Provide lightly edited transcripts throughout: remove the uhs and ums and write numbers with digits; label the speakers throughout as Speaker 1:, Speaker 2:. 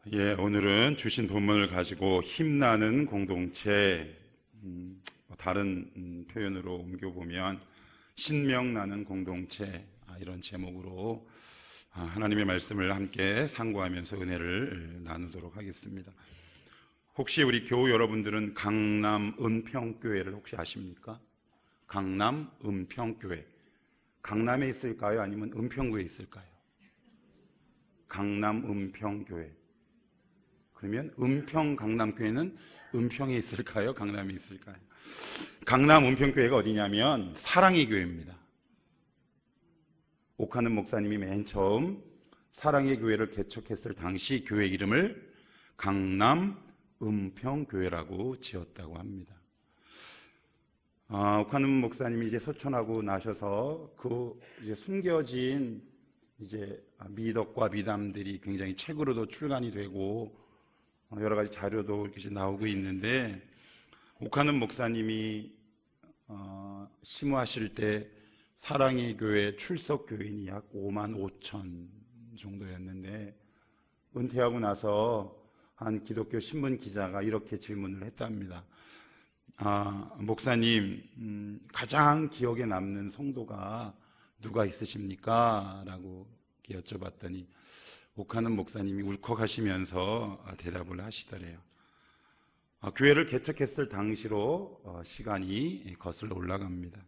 Speaker 1: 오늘은 주신 본문을 가지고 힘나는 공동체, 다른 표현으로 옮겨보면 신명나는 공동체, 이런 제목으로 하나님의 말씀을 함께 상고하면서 은혜를 나누도록 하겠습니다. 혹시 우리 교우 여러분들은 강남 은평교회를 혹시 아십니까? 강남 은평교회. 강남에 있을까요? 아니면 은평구에 있을까요? 강남 은평교회. 그러면 은평 강남교회는 은평에 있을까요? 강남에 있을까요? 강남 은평교회가 어디냐면 사랑의 교회입니다. 옥하는 목사님이 맨 처음 사랑의 교회를 개척했을 당시 교회 이름을 강남 은평교회라고 지었다고 합니다. 옥하는 목사님이 이제 소천하고 나셔서 이제 숨겨진 미덕과 미담들이 굉장히 책으로도 출간이 되고 여러 가지 자료도 이렇게 나오고 있는데, 옥하는 목사님이 심우하실 때 사랑의 교회 출석 교인이 약 5만 5천 정도였는데, 은퇴하고 나서 한 기독교 신문 기자가 이렇게 질문을 했답니다. 목사님, 가장 기억에 남는 성도가 누가 있으십니까? 라고 여쭤봤더니 옥하는 목사님이 울컥하시면서 대답을 하시더래요. 교회를 개척했을 당시로 시간이 거슬러 올라갑니다.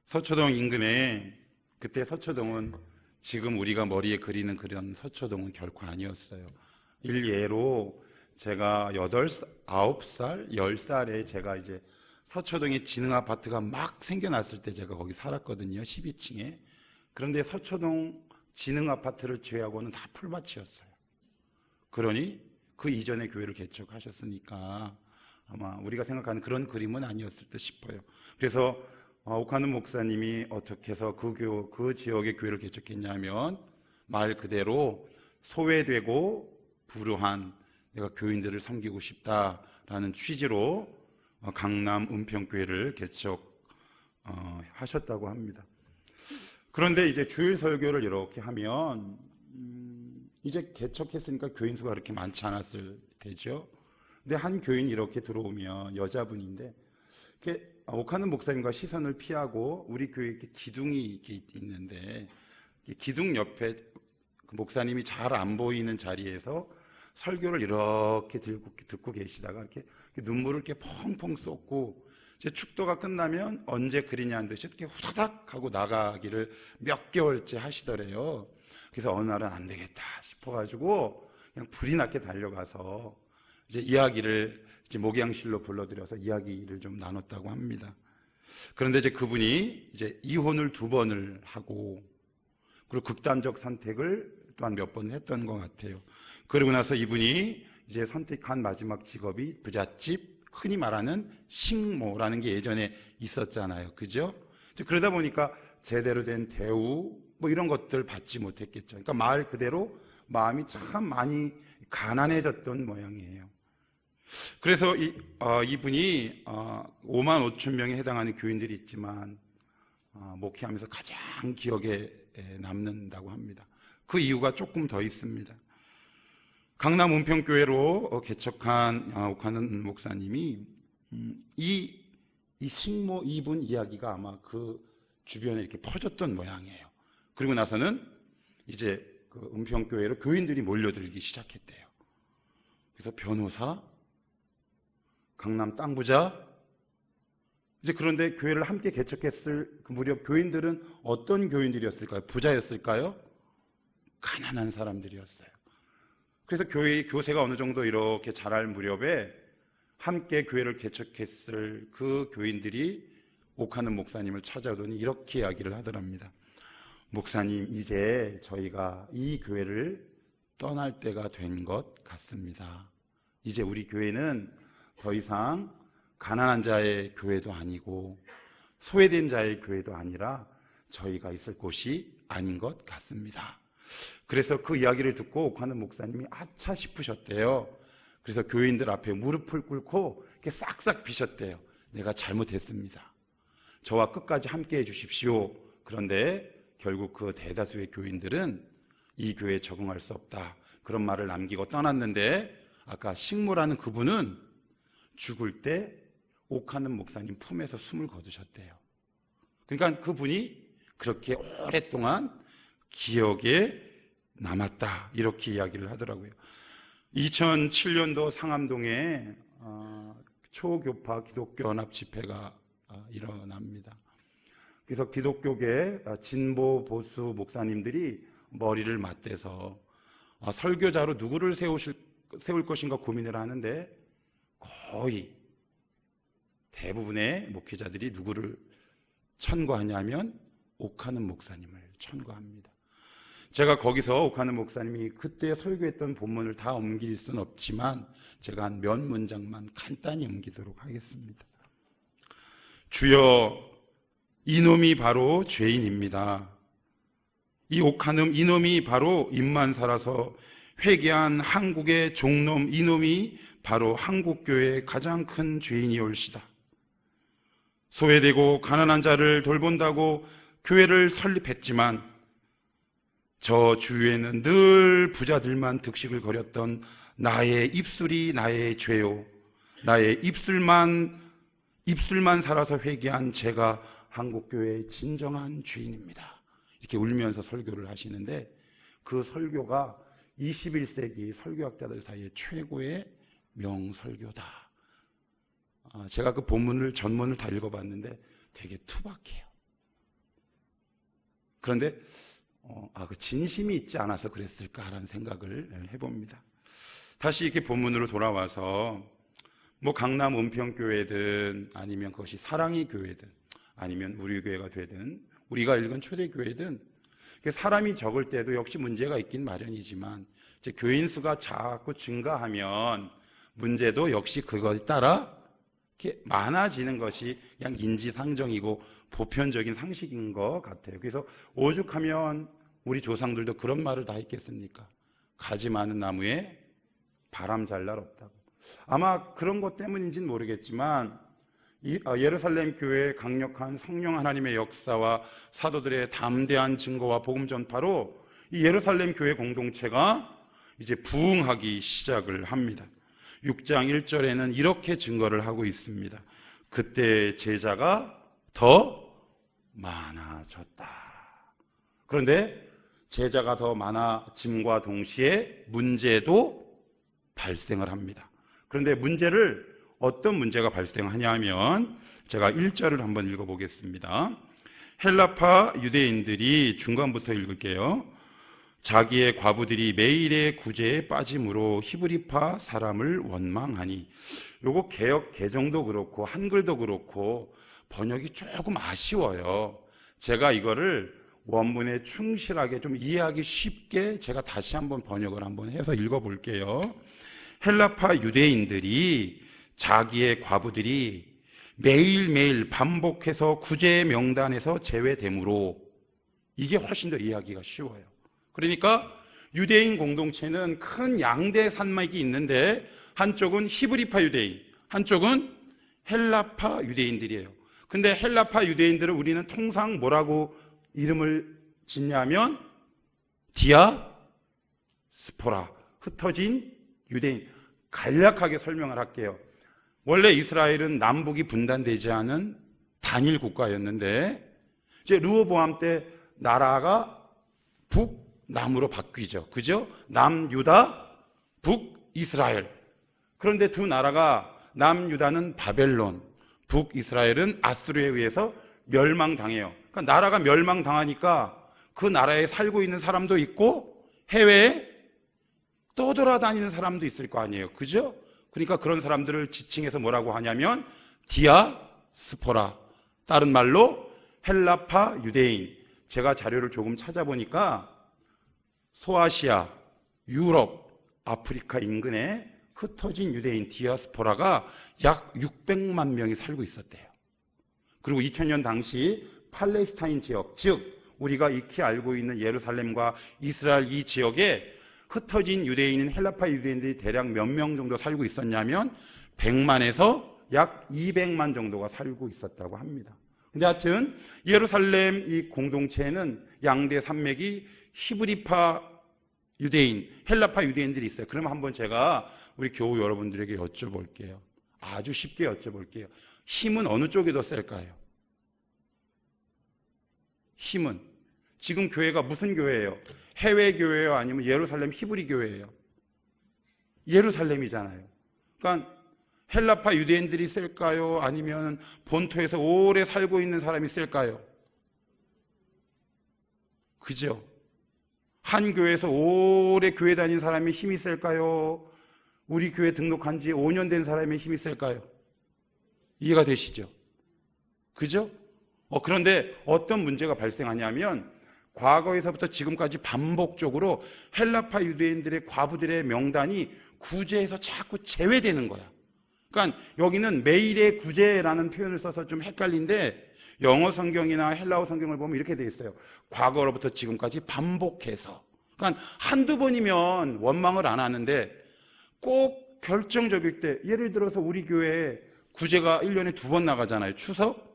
Speaker 1: 서초동 인근에, 그때 서초동은 지금 우리가 머리에 그리는 그런 서초동은 결코 아니었어요. 일예로 제가 8살, 9살, 10살에 제가 이제 서초동에 지능아파트가 막 생겨났을 때 제가 거기 살았거든요. 12층에. 그런데 서초동 지능아파트를 제외하고는 다 풀밭이었어요. 그러니 그 이전에 교회를 개척하셨으니까 아마 우리가 생각하는 그런 그림은 아니었을 듯 싶어요. 그래서 옥하는 목사님이 어떻게 해서 그 지역의 교회를 개척했냐면, 말 그대로 소외되고 불우한 내가 교인들을 섬기고 싶다라는 취지로 강남 은평교회를 개척하셨다고 합니다. 그런데 이제 주일 설교를 이렇게 하면 이제 개척했으니까 교인 수가 그렇게 많지 않았을 테죠. 근데 한 교인이 이렇게 들어오면, 여자분인데 이렇게 옥하는 목사님과 시선을 피하고 우리 교회에 이렇게 기둥이 이렇게 있는데, 기둥 옆에 그 목사님이 잘 안 보이는 자리에서 설교를 이렇게 듣고 계시다가 이렇게 눈물을 이렇게 펑펑 쏟고, 이제 축도가 끝나면 언제 그리냐는 듯이 이렇게 후다닥 하고 나가기를 몇 개월째 하시더래요. 그래서 어느 날은 안 되겠다 싶어가지고 그냥 불이 났게 달려가서 이제 이야기를 이제 목양실로 불러들여서 이야기를 좀 나눴다고 합니다. 그런데 이제 그분이 이제 이혼을 2번을 하고, 그리고 극단적 선택을 또한 몇 번 했던 것 같아요. 그러고 나서 이분이 이제 선택한 마지막 직업이 부잣집, 흔히 말하는 식모라는 게 예전에 있었잖아요. 그죠? 그러다 보니까 제대로 된 대우 뭐 이런 것들 받지 못했겠죠. 그러니까 말 그대로 마음이 참 많이 가난해졌던 모양이에요. 그래서 이분이 5만 5천 명에 해당하는 교인들이 있지만 목회하면서 가장 기억에 남는다고 합니다. 그 이유가 조금 더 있습니다. 강남 은평교회로 개척한 옥하는 목사님이 이 식모 이분 이야기가 아마 그 주변에 이렇게 퍼졌던 모양이에요. 그리고 나서는 이제 그 은평교회로 교인들이 몰려들기 시작했대요. 그래서 변호사, 강남 땅 부자, 이제 그런데 교회를 함께 개척했을 그 무렵 교인들은 어떤 교인들이었을까요? 부자였을까요? 가난한 사람들이었어요. 그래서 교세가 어느 정도 이렇게 자랄 무렵에 함께 교회를 개척했을 그 교인들이 옥하는 목사님을 찾아오더니 이렇게 이야기를 하더랍니다. 목사님, 이제 저희가 이 교회를 떠날 때가 된 것 같습니다. 이제 우리 교회는 더 이상 가난한 자의 교회도 아니고 소외된 자의 교회도 아니라 저희가 있을 곳이 아닌 것 같습니다. 그래서 그 이야기를 듣고 옥하는 목사님이 아차 싶으셨대요. 그래서 교인들 앞에 무릎을 꿇고 이렇게 싹싹 비셨대요. 내가 잘못했습니다. 저와 끝까지 함께 해주십시오. 그런데 결국 그 대다수의 교인들은 이 교회에 적응할 수 없다, 그런 말을 남기고 떠났는데, 아까 식모라는 그분은 죽을 때 옥하는 목사님 품에서 숨을 거두셨대요. 그러니까 그분이 그렇게 오랫동안 기억에 남았다, 이렇게 이야기를 하더라고요. 2007년도 상암동에 초교파 기독교 연합 집회가 일어납니다. 그래서 기독교계 진보 보수 목사님들이 머리를 맞대서 설교자로 누구를 세울 것인가 고민을 하는데, 거의 대부분의 목회자들이 누구를 천거하냐면 옥하는 목사님을 천거합니다. 제가 거기서 옥하는 목사님이 그때 설교했던 본문을 다 옮길 수는 없지만 제가 한 몇 문장만 간단히 옮기도록 하겠습니다. 주여, 이놈이 바로 죄인입니다. 이 옥하는 이놈이 바로 입만 살아서 회개한 한국의 종놈, 이놈이 바로 한국교회의 가장 큰 죄인이올시다. 소외되고 가난한 자를 돌본다고 교회를 설립했지만 저 주위에는 늘 부자들만 득식을 거렸던 나의 입술이 나의 죄요, 나의 입술만 살아서 회개한 제가 한국교회의 진정한 죄인입니다. 이렇게 울면서 설교를 하시는데, 그 설교가 21세기 설교학자들 사이에 최고의 명설교다. 제가 그 전문을 다 읽어봤는데 되게 투박해요. 그런데 그 진심이 있지 않아서 그랬을까라는 생각을 해봅니다. 다시 이렇게 본문으로 돌아와서 뭐 강남 은평교회든 아니면 그것이 사랑의 교회든 아니면 우리 교회가 되든 우리가 읽은 초대교회든 사람이 적을 때도 역시 문제가 있긴 마련이지만 이제 교인 수가 자꾸 증가하면 문제도 역시 그것에 따라 이렇게 많아지는 것이 그냥 인지상정이고 보편적인 상식인 것 같아요. 그래서 오죽하면 우리 조상들도 그런 말을 다 했겠습니까? 가지 많은 나무에 바람 잘 날 없다고. 아마 그런 것 때문인지는 모르겠지만 예루살렘 교회의 강력한 성령 하나님의 역사와 사도들의 담대한 증거와 복음 전파로 이 예루살렘 교회 공동체가 이제 부흥하기 시작을 합니다. 6장 1절에는 이렇게 증거를 하고 있습니다. 그때 제자가 더 많아졌다. 그런데 제자가 더 많아짐과 동시에 문제도 발생을 합니다. 그런데 어떤 문제가 발생하냐면 제가 1절을 한번 읽어보겠습니다. 헬라파 유대인들이 중간부터 읽을게요. 자기의 과부들이 매일의 구제에 빠짐으로 히브리파 사람을 원망하니, 요거 개역 개정도 그렇고 한글도 그렇고 번역이 조금 아쉬워요. 제가 이거를 원문에 충실하게 좀 이해하기 쉽게 제가 다시 한번 번역을 한번 해서 읽어볼게요. 헬라파 유대인들이 자기의 과부들이 매일매일 반복해서 구제 명단에서 제외되므로, 이게 훨씬 더 이해하기가 쉬워요. 그러니까 유대인 공동체는 큰 양대 산맥이 있는데 한쪽은 히브리파 유대인, 한쪽은 헬라파 유대인들이에요. 근데 헬라파 유대인들을 우리는 통상 뭐라고 이름을 짓냐면 디아스포라, 흩어진 유대인. 간략하게 설명을 할게요. 원래 이스라엘은 남북이 분단되지 않은 단일 국가였는데 이제 르호보암 때 나라가 북남으로 바뀌죠. 그죠? 남유다, 북이스라엘. 그런데 두 나라가, 남유다는 바벨론, 북이스라엘은 아수르에 의해서 멸망당해요. 그러니까 나라가 멸망당하니까 그 나라에 살고 있는 사람도 있고 해외에 떠돌아다니는 사람도 있을 거 아니에요. 그죠? 그러니까 그런 사람들을 지칭해서 뭐라고 하냐면 디아스포라, 다른 말로 헬라파 유대인. 제가 자료를 조금 찾아보니까 소아시아, 유럽, 아프리카 인근에 흩어진 유대인 디아스포라가 약 600만 명이 살고 있었대요. 그리고 2000년 당시 팔레스타인 지역, 즉 우리가 익히 알고 있는 예루살렘과 이스라엘 이 지역에 흩어진 유대인인 헬라파 유대인들이 대략 몇 명 정도 살고 있었냐면 100만에서 약 200만 정도가 살고 있었다고 합니다. 근데 하여튼 예루살렘 이 공동체에는 양대 산맥이 히브리파 유대인, 헬라파 유대인들이 있어요. 그러면 한번 제가 우리 교우 여러분들에게 여쭤볼게요. 아주 쉽게 여쭤볼게요. 힘은 어느 쪽이 더 셀까요? 힘은. 지금 교회가 무슨 교회예요? 해외 교회예요? 아니면 예루살렘 히브리 교회예요? 예루살렘이잖아요. 그러니까 헬라파 유대인들이 셀까요? 아니면 본토에서 오래 살고 있는 사람이 셀까요? 그죠? 한 교회에서 오래 교회 다닌 사람이 힘이 셀까요? 우리 교회 등록한 지 5년 된 사람의 힘이 셀까요? 이해가 되시죠? 그죠? 그런데 어떤 문제가 발생하냐면 과거에서부터 지금까지 반복적으로 헬라파 유대인들의 과부들의 명단이 구제에서 자꾸 제외되는 거야. 그러니까 여기는 매일의 구제라는 표현을 써서 좀 헷갈린데 영어 성경이나 헬라어 성경을 보면 이렇게 돼 있어요. 과거로부터 지금까지 반복해서. 그러니까 한두 번이면 원망을 안 하는데 꼭 결정적일 때, 예를 들어서 우리 교회에 구제가 1년에 2번 나가잖아요. 추석,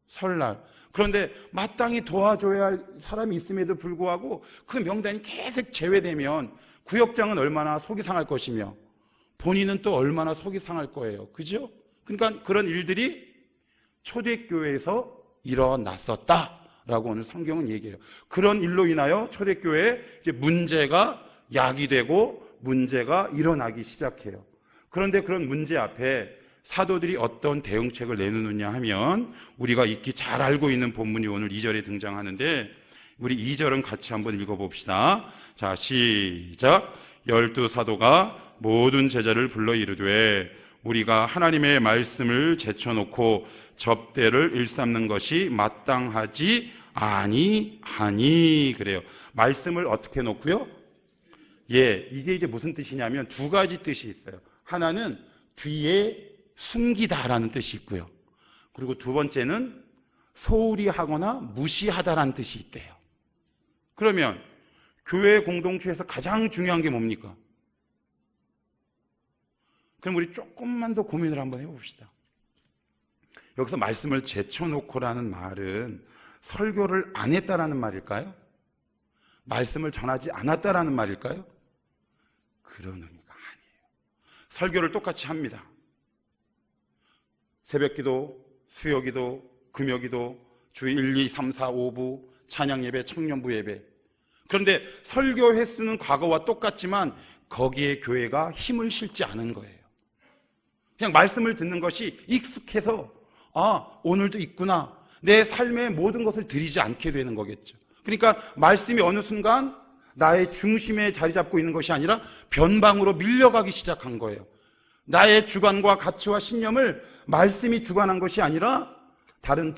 Speaker 1: 설날. 그런데 마땅히 도와줘야 할 사람이 있음에도 불구하고 그 명단이 계속 제외되면 구역장은 얼마나 속이 상할 것이며 본인은 또 얼마나 속이 상할 거예요. 그죠? 그러니까 그런 일들이 초대교회에서 일어났었다라고 오늘 성경은 얘기해요. 그런 일로 인하여 초대교회에 이제 문제가 야기되고 문제가 일어나기 시작해요. 그런데 그런 문제 앞에 사도들이 어떤 대응책을 내놓느냐 하면 우리가 익히 잘 알고 있는 본문이 오늘 2절에 등장하는데 우리 2절은 같이 한번 읽어봅시다. 자, 시작. 12사도가 모든 제자를 불러 이르되 우리가 하나님의 말씀을 제쳐놓고 접대를 일삼는 것이 마땅하지 아니하니. 그래요. 말씀을 어떻게 놓고요? 이게 이제 무슨 뜻이냐면 두 가지 뜻이 있어요. 하나는 뒤에 숨기다라는 뜻이 있고요. 그리고 두 번째는 소홀히 하거나 무시하다라는 뜻이 있대요. 그러면 교회 공동체에서 가장 중요한 게 뭡니까? 그럼 우리 조금만 더 고민을 한번 해봅시다. 여기서 말씀을 제쳐놓고라는 말은 설교를 안 했다라는 말일까요? 말씀을 전하지 않았다라는 말일까요? 그런 의미가 아니에요. 설교를 똑같이 합니다. 새벽기도, 수요기도, 금요기도, 주 1, 2, 3, 4, 5부, 찬양예배, 청년부 예배. 그런데 설교 횟수는 과거와 똑같지만 거기에 교회가 힘을 실지 않은 거예요. 그냥 말씀을 듣는 것이 익숙해서 오늘도 있구나. 내 삶의 모든 것을 드리지 않게 되는 거겠죠. 그러니까 말씀이 어느 순간 나의 중심에 자리 잡고 있는 것이 아니라 변방으로 밀려가기 시작한 거예요. 나의 주관과 가치와 신념을 말씀이 주관한 것이 아니라 다른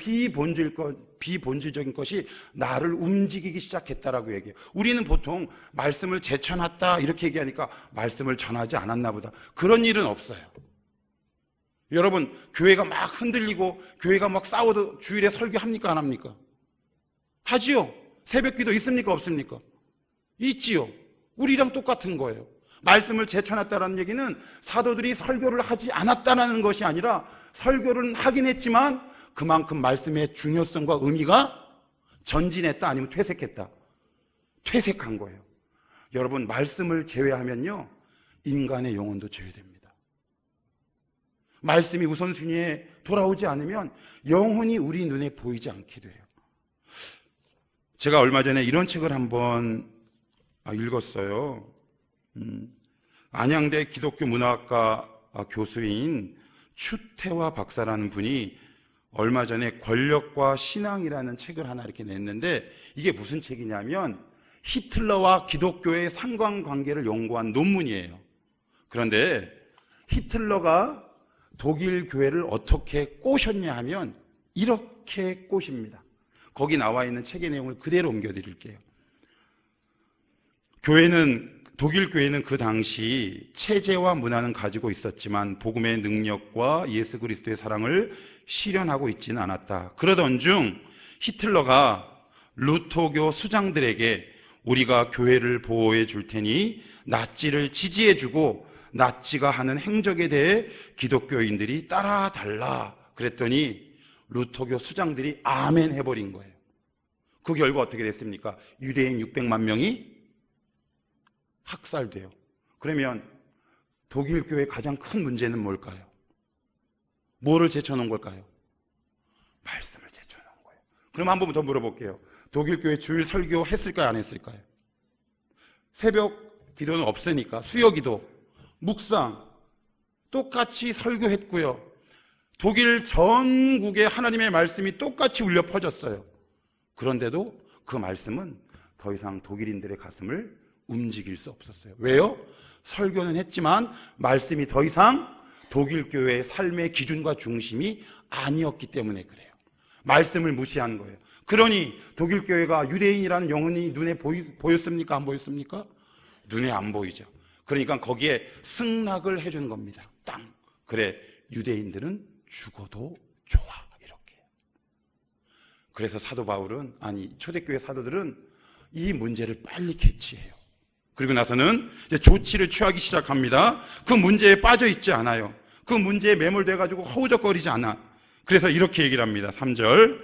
Speaker 1: 비본질적인 것이 나를 움직이기 시작했다라고 얘기해요. 우리는 보통 말씀을 제쳐놨다 이렇게 얘기하니까 말씀을 전하지 않았나 보다. 그런 일은 없어요. 여러분, 교회가 막 흔들리고 교회가 막 싸워도 주일에 설교합니까? 안 합니까? 하지요. 새벽기도 있습니까? 없습니까? 있지요. 우리랑 똑같은 거예요. 말씀을 제쳐놨다는 얘기는 사도들이 설교를 하지 않았다는 것이 아니라 설교를 하긴 했지만 그만큼 말씀의 중요성과 의미가 전진했다 아니면 퇴색했다. 퇴색한 거예요. 여러분, 말씀을 제외하면요 인간의 영혼도 제외됩니다. 말씀이 우선순위에 돌아오지 않으면 영혼이 우리 눈에 보이지 않게 돼요. 제가 얼마 전에 이런 책을 한번 읽었어요. 안양대 기독교 문화학과 교수인 추태화 박사라는 분이 얼마 전에 권력과 신앙이라는 책을 하나 이렇게 냈는데 이게 무슨 책이냐면 히틀러와 기독교의 상관관계를 연구한 논문이에요. 그런데 히틀러가 독일 교회를 어떻게 꼬셨냐 하면 이렇게 꼬십니다. 거기 나와 있는 책의 내용을 그대로 옮겨드릴게요. 독일 교회는 그 당시 체제와 문화는 가지고 있었지만 복음의 능력과 예수 그리스도의 사랑을 실현하고 있지는 않았다. 그러던 중 히틀러가 루터교 수장들에게 우리가 교회를 보호해 줄 테니 나치를 지지해 주고 나치가 하는 행적에 대해 기독교인들이 따라달라 그랬더니 루터교 수장들이 아멘 해버린 거예요. 그 결과 어떻게 됐습니까? 유대인 600만 명이 학살돼요. 그러면 독일 교회의 가장 큰 문제는 뭘까요? 뭐를 제쳐놓은 걸까요? 말씀을 제쳐놓은 거예요. 그럼 한 번 더 물어볼게요. 독일 교회 주일 설교 했을까요? 안 했을까요? 새벽 기도는 없으니까 수요 기도, 묵상 똑같이 설교했고요. 독일 전국에 하나님의 말씀이 똑같이 울려 퍼졌어요. 그런데도 그 말씀은 더 이상 독일인들의 가슴을 움직일 수 없었어요. 왜요? 설교는 했지만 말씀이 더 이상 독일 교회의 삶의 기준과 중심이 아니었기 때문에 그래요. 말씀을 무시한 거예요. 그러니 독일 교회가 유대인이라는 영혼이 눈에 보였습니까? 안 보였습니까? 눈에 안 보이죠. 그러니까 거기에 승낙을 해준 겁니다. 땅. 그래, 유대인들은 죽어도 좋아. 이렇게. 그래서 사도 바울은, 아니 초대교회 사도들은 이 문제를 빨리 캐치해요. 그리고 나서는 이제 조치를 취하기 시작합니다. 그 문제에 빠져 있지 않아요. 그 문제에 매몰돼 가지고 허우적거리지 않아. 그래서 이렇게 얘기를 합니다. 3절,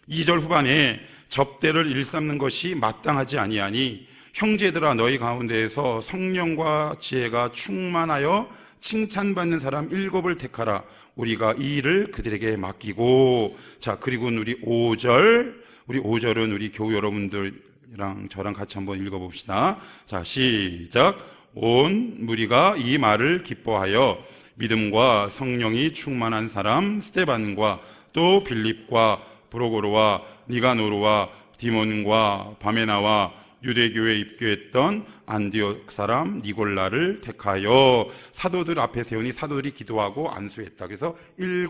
Speaker 1: 2절 후반에 접대를 일삼는 것이 마땅하지 아니하니 형제들아 너희 가운데에서 성령과 지혜가 충만하여 칭찬받는 사람 7을 택하라. 우리가 이 일을 그들에게 맡기고. 자, 그리고 우리 5절은 우리 교우 여러분들이랑 저랑 같이 한번 읽어봅시다. 자, 시작. 온 무리가 이 말을 기뻐하여 믿음과 성령이 충만한 사람 스데반과 또 빌립과 브로고로와 니가노르와 디몬과 바메나와 유대교회에 입교했던 안디옥 사람 니골라를 택하여 사도들 앞에 세우니 사도들이 기도하고 안수했다. 그래서 7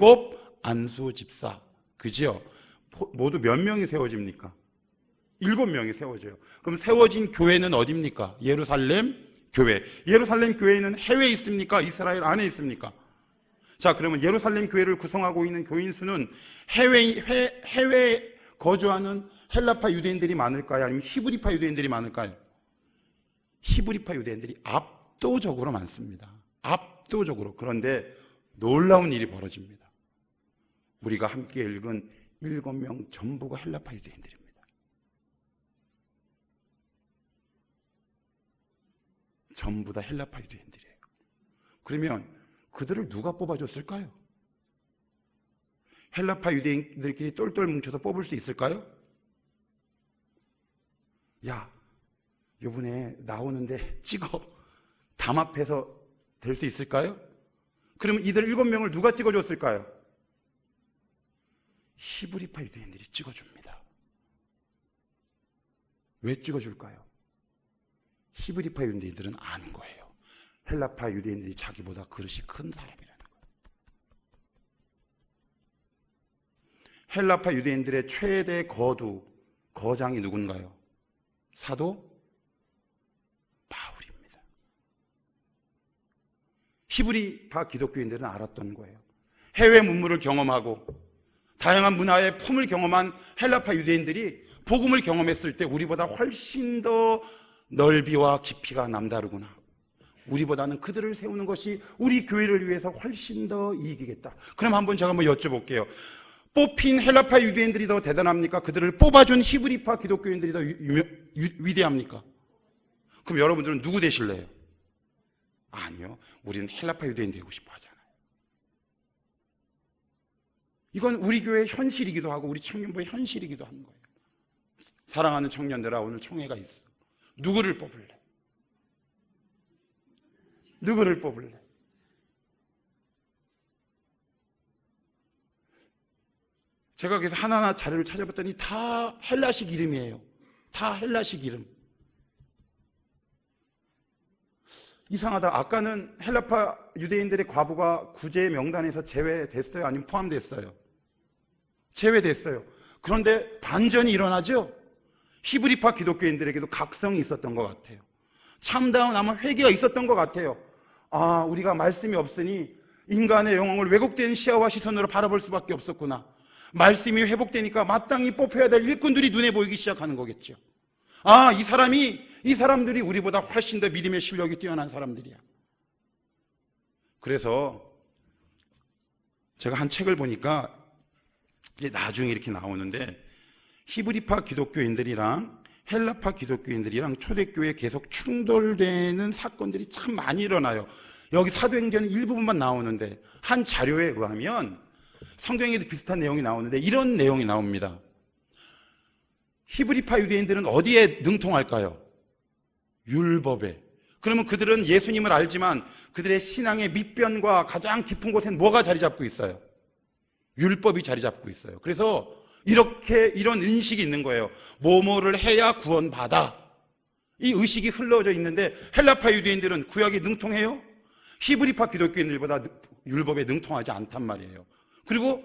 Speaker 1: 안수 집사. 그죠? 모두 몇 명이 세워집니까? 7명이 세워져요. 그럼 세워진 교회는 어디입니까? 예루살렘 교회. 예루살렘 교회는 해외에 있습니까? 이스라엘 안에 있습니까? 자, 그러면 예루살렘 교회를 구성하고 있는 교인 수는 해외에 거주하는 헬라파 유대인들이 많을까요? 아니면 히브리파 유대인들이 많을까요? 히브리파 유대인들이 압도적으로 많습니다. 압도적으로. 그런데 놀라운 일이 벌어집니다. 우리가 함께 읽은 7명 전부가 헬라파 유대인들입니다. 전부 다 헬라파 유대인들이에요. 그러면 그들을 누가 뽑아줬을까요? 헬라파 유대인들끼리 똘똘 뭉쳐서 뽑을 수 있을까요? 야, 요번에 나오는데 찍어. 담합해서 될 수 있을까요? 그러면 이들 7명을 누가 찍어줬을까요? 히브리파 유대인들이 찍어줍니다. 왜 찍어줄까요? 히브리파 유대인들은 아는 거예요. 헬라파 유대인들이 자기보다 그릇이 큰 사람이라는 거예요. 헬라파 유대인들의 최대 거장이 누군가요? 사도 바울입니다. 히브리파 기독교인들은 알았던 거예요. 해외 문물을 경험하고 다양한 문화의 품을 경험한 헬라파 유대인들이 복음을 경험했을 때 우리보다 훨씬 더 넓이와 깊이가 남다르구나. 우리보다는 그들을 세우는 것이 우리 교회를 위해서 훨씬 더 이익이겠다. 그럼 한번 제가 한번 여쭤볼게요. 뽑힌 헬라파 유대인들이 더 대단합니까? 그들을 뽑아준 히브리파 기독교인들이 더 위대합니까? 그럼 여러분들은 누구 되실래요? 아니요. 우리는 헬라파 유대인 되고 싶어 하잖아요. 이건 우리 교회의 현실이기도 하고 우리 청년부의 현실이기도 하는 거예요. 사랑하는 청년들아, 오늘 총회가 있어. 누구를 뽑을래? 누구를 뽑을래? 제가 그래서 하나하나 자료를 찾아봤더니 다 헬라식 이름이에요. 다 헬라식 이름. 이상하다. 아까는 헬라파 유대인들의 과부가 구제 명단에서 제외됐어요? 아니면 포함됐어요? 제외됐어요. 그런데 반전이 일어나죠? 히브리파 기독교인들에게도 각성이 있었던 것 같아요. 참다운 아마 회개가 있었던 것 같아요. 아, 우리가 말씀이 없으니 인간의 영혼을 왜곡된 시야와 시선으로 바라볼 수밖에 없었구나. 말씀이 회복되니까 마땅히 뽑혀야 될 일꾼들이 눈에 보이기 시작하는 거겠죠. 아, 이 사람들이 우리보다 훨씬 더 믿음의 실력이 뛰어난 사람들이야. 그래서 제가 한 책을 보니까 이제 나중에 이렇게 나오는데 히브리파 기독교인들이랑 헬라파 기독교인들이랑 초대교회 계속 충돌되는 사건들이 참 많이 일어나요. 여기 사도행전 일부분만 나오는데 한 자료에 의하면 성경에도 비슷한 내용이 나오는데 이런 내용이 나옵니다. 히브리파 유대인들은 어디에 능통할까요? 율법에. 그러면 그들은 예수님을 알지만 그들의 신앙의 밑변과 가장 깊은 곳엔 뭐가 자리 잡고 있어요? 율법이 자리 잡고 있어요. 그래서 이런 인식이 있는 거예요. 뭐뭐를 해야 구원받아. 이 의식이 흘러져 있는데 헬라파 유대인들은 구약에 능통해요? 히브리파 기독교인들보다 율법에 능통하지 않단 말이에요. 그리고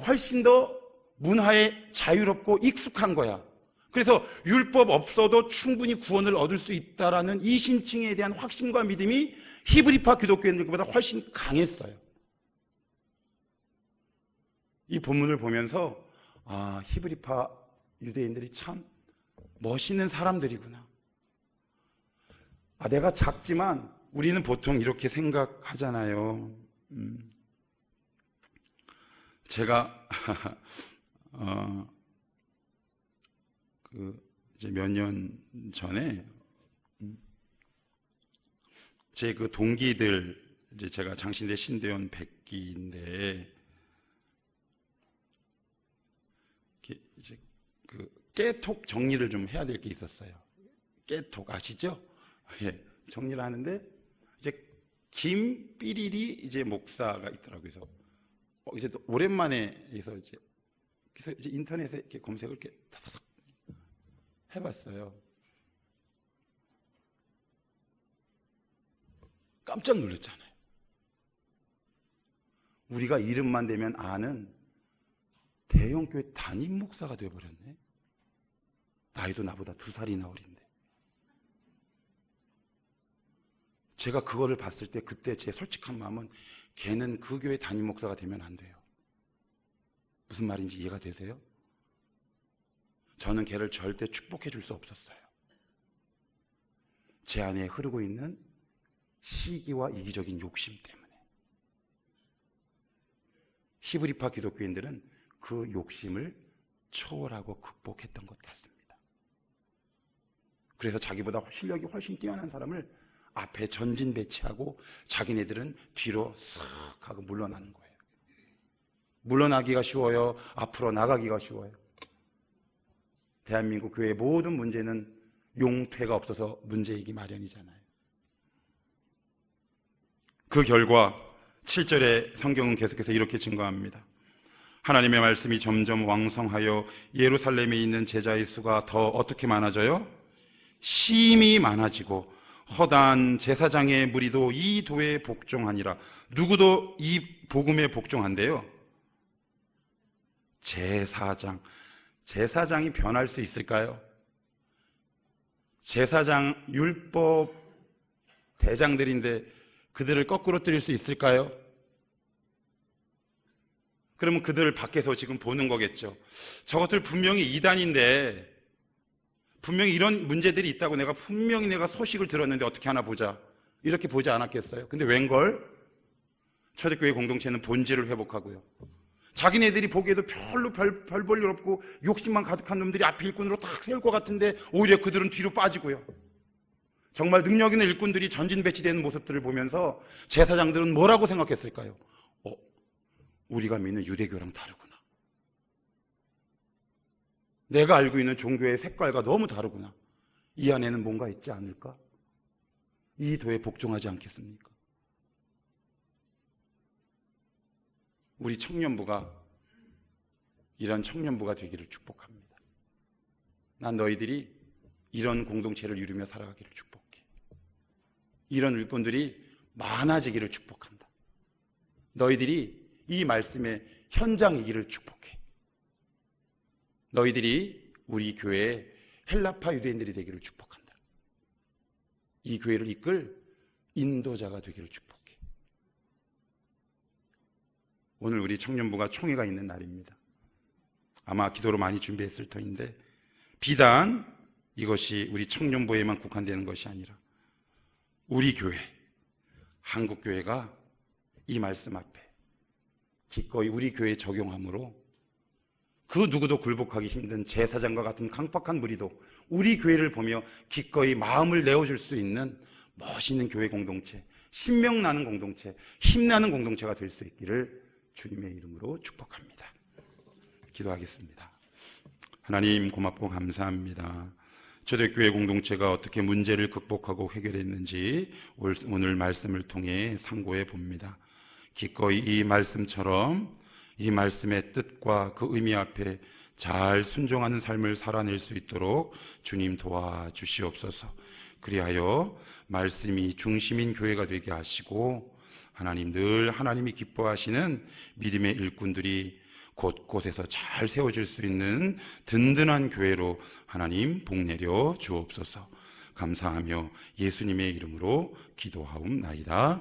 Speaker 1: 훨씬 더 문화에 자유롭고 익숙한 거야. 그래서 율법 없어도 충분히 구원을 얻을 수 있다라는 이 신칭에 대한 확신과 믿음이 히브리파 기독교인들보다 훨씬 강했어요. 이 본문을 보면서 히브리파 유대인들이 참 멋있는 사람들이구나. 내가 작지만 우리는 보통 이렇게 생각하잖아요. 제가 이제 몇 년 전에 제 그 동기들, 이제 제가 장신대 신대원 100기인데 이제 그 깨톡 정리를 좀 해야 될 게 있었어요. 깨톡 아시죠? 예, 정리를 하는데 이제 김삐리리 이제 목사가 있더라고요. 그래서 이제 또 오랜만에 그래서 이제 인터넷에 이렇게 검색을 이렇게 타타닥 해봤어요. 깜짝 놀랐잖아요. 우리가 이름만 대면 아는 대형교회 담임 목사가 되어버렸네. 나이도 나보다 2살이나 어린데. 제가 그거를 봤을 때 그때 제 솔직한 마음은 걔는 그 교회 담임 목사가 되면 안 돼요. 무슨 말인지 이해가 되세요? 저는 걔를 절대 축복해 줄 수 없었어요. 제 안에 흐르고 있는 시기와 이기적인 욕심 때문에. 히브리파 기독교인들은 그 욕심을 초월하고 극복했던 것 같습니다. 그래서 자기보다 실력이 훨씬 뛰어난 사람을 앞에 전진 배치하고 자기네들은 뒤로 싹 하고 물러나는 거예요. 물러나기가 쉬워요? 앞으로 나가기가 쉬워요? 대한민국 교회의 모든 문제는 용퇴가 없어서 문제이기 마련이잖아요. 그 결과 7절에 성경은 계속해서 이렇게 증거합니다. 하나님의 말씀이 점점 왕성하여 예루살렘에 있는 제자의 수가 더 어떻게 많아져요? 심히 많아지고 허다한 제사장의 무리도 이 도에 복종하니라. 누구도 이 복음에 복종한대요? 제사장이 변할 수 있을까요? 제사장 율법 대장들인데 그들을 거꾸로 뜨릴 수 있을까요? 그러면 그들을 밖에서 지금 보는 거겠죠. 저것들 분명히 이단인데 분명히 이런 문제들이 있다고 내가 소식을 들었는데 어떻게 하나 보자. 이렇게 보지 않았겠어요? 근데 웬걸? 초대교회 공동체는 본질을 회복하고요. 자기네들이 보기에도 별로 별 볼 일 없고 욕심만 가득한 놈들이 앞에 일꾼으로 탁 세울 것 같은데 오히려 그들은 뒤로 빠지고요. 정말 능력 있는 일꾼들이 전진 배치되는 모습들을 보면서 제사장들은 뭐라고 생각했을까요? 우리가 믿는 유대교랑 다르구나. 내가 알고 있는 종교의 색깔과 너무 다르구나. 이 안에는 뭔가 있지 않을까? 이 도에 복종하지 않겠습니까? 우리 청년부가 이런 청년부가 되기를 축복합니다. 난 너희들이 이런 공동체를 이루며 살아가기를 축복해. 이런 일꾼들이 많아지기를 축복한다. 너희들이 이 말씀의 현장이기를 축복해. 너희들이 우리 교회의 헬라파 유대인들이 되기를 축복한다. 이 교회를 이끌 인도자가 되기를 축복해. 오늘 우리 청년부가 총회가 있는 날입니다. 아마 기도로 많이 준비했을 터인데 비단 이것이 우리 청년부에만 국한되는 것이 아니라 우리 교회, 한국교회가 이 말씀 앞에 기꺼이 우리 교회에 적용함으로 그 누구도 굴복하기 힘든 제사장과 같은 강팍한 무리도 우리 교회를 보며 기꺼이 마음을 내어줄 수 있는 멋있는 교회 공동체, 신명나는 공동체, 힘나는 공동체가 될 수 있기를 주님의 이름으로 축복합니다. 기도하겠습니다. 하나님 고맙고 감사합니다. 초대교회 공동체가 어떻게 문제를 극복하고 해결했는지 오늘 말씀을 통해 상고해 봅니다. 기꺼이 이 말씀처럼 이 말씀의 뜻과 그 의미 앞에 잘 순종하는 삶을 살아낼 수 있도록 주님 도와주시옵소서. 그리하여 말씀이 중심인 교회가 되게 하시고 하나님 늘 하나님이 기뻐하시는 믿음의 일꾼들이 곳곳에서 잘 세워질 수 있는 든든한 교회로 하나님 복내려 주옵소서. 감사하며 예수님의 이름으로 기도하옵나이다.